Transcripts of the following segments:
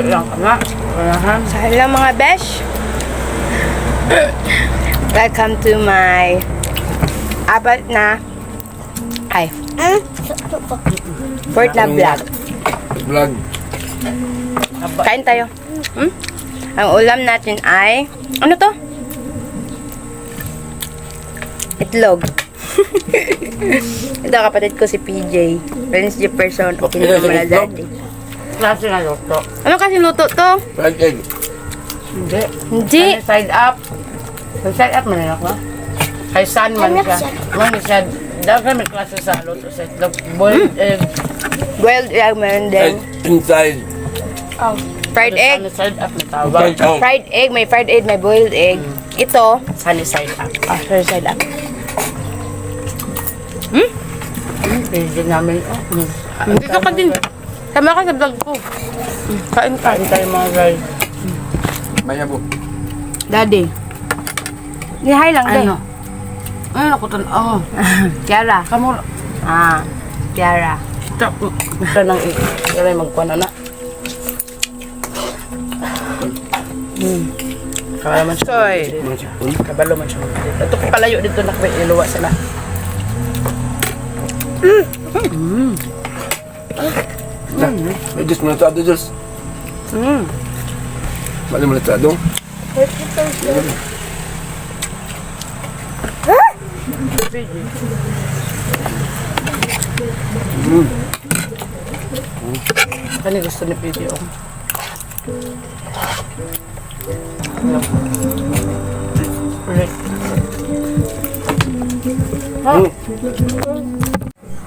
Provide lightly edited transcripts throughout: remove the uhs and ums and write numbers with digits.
lang ka na. So, hello mga besh. Welcome to my apat na fourth na vlog. Kain tayo. Ang ulam natin ay ano to? Itlog. Ito kapatid ko si PJ. Prince Jefferson. Pinakamalazati. Klase na luto. Ano kasi luto to? Fried egg. Hindi. Ano, side up. Yung side up man na ako. Kay San man siya. Man siya. Dapat may klase sa luto sa itlog. Boiled egg. Boiled egg meron din. Inside. Fried egg. Sunny side up na tawag. Fried egg. May fried egg. May boiled egg. Ito. Sunny side up. Sorry, side up. Pwede namin. Dito ka din. Sama ka sa vlog ko. Kain ka. Kain tayo mga guys. Maya po. Daddy. Ni-hi lang din. Ano? Ay, ako tan. Oh. Kiara. Kamu. Kiara. Stop. Ito nang i-alay magkuhan na. Kabalo man siya. Soy. Kabalo man siya. Ito ko palayo dito na kaya iluwa sila. May Diyos malatado, Diyos. Bali malatado. Kani gusto ni video.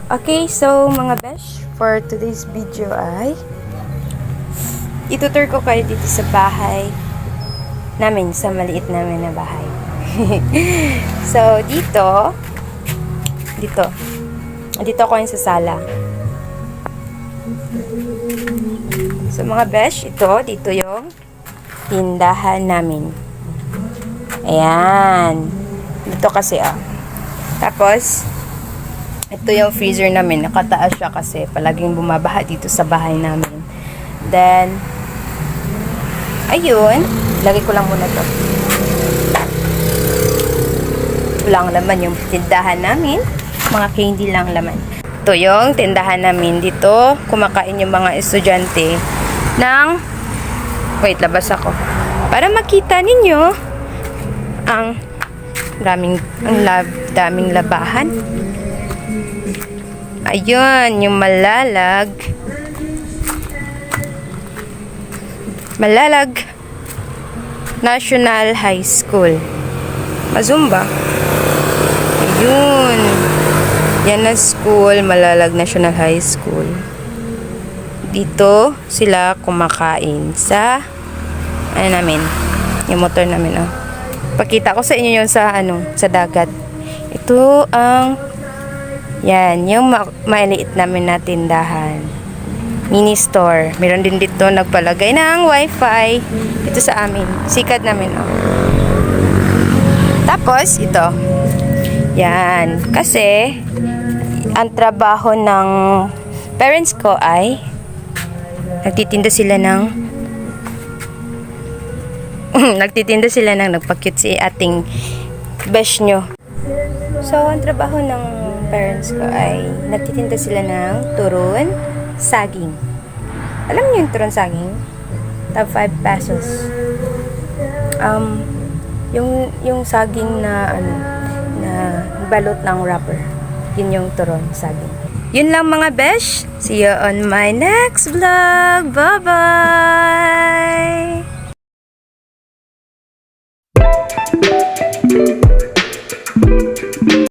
Okay, so mga besh, for today's video ay itutur ko kayo dito sa bahay namin, sa maliit namin na bahay. So, dito ako yung sa sala. So, mga besh, dito yung tindahan namin. Ayan. Dito kasi, Tapos, ito yung freezer namin. Nakataas siya kasi palaging bumabaha dito sa bahay namin. Then, ayun. Lagay ko lang muna to. Walang laman yung tindahan namin. Mga candy lang laman. Ito yung tindahan namin. Dito, kumakain yung mga estudyante ng... Wait, labas ako. Para makita ninyo ang daming labahan. Ayun, yung Malalag National High School. Mazumba. Ayun. Yan na school, Malalag National High School. Dito sila kumakain sa namin. Yung motor namin, Pakita ko sa inyo yung sa dagat. Ito ang yan, yung maliit namin na tindahan. Mini store. Meron din dito nagpalagay ng wifi. Ito sa amin. Sikat namin, Tapos, ito. Yan. Kasi, ang trabaho ng parents ko ay nagtitinda sila ng nagpa-cute si ating besh nyo. So, ang trabaho ng parents ko ay nagtitinda sila ng turon, saging. Alam niyo yung turon saging? Tab 5 pesos. Yung saging na na balot ng wrapper. Yun yung turon saging. Yun lang mga besh. See you on my next vlog. Bye-bye!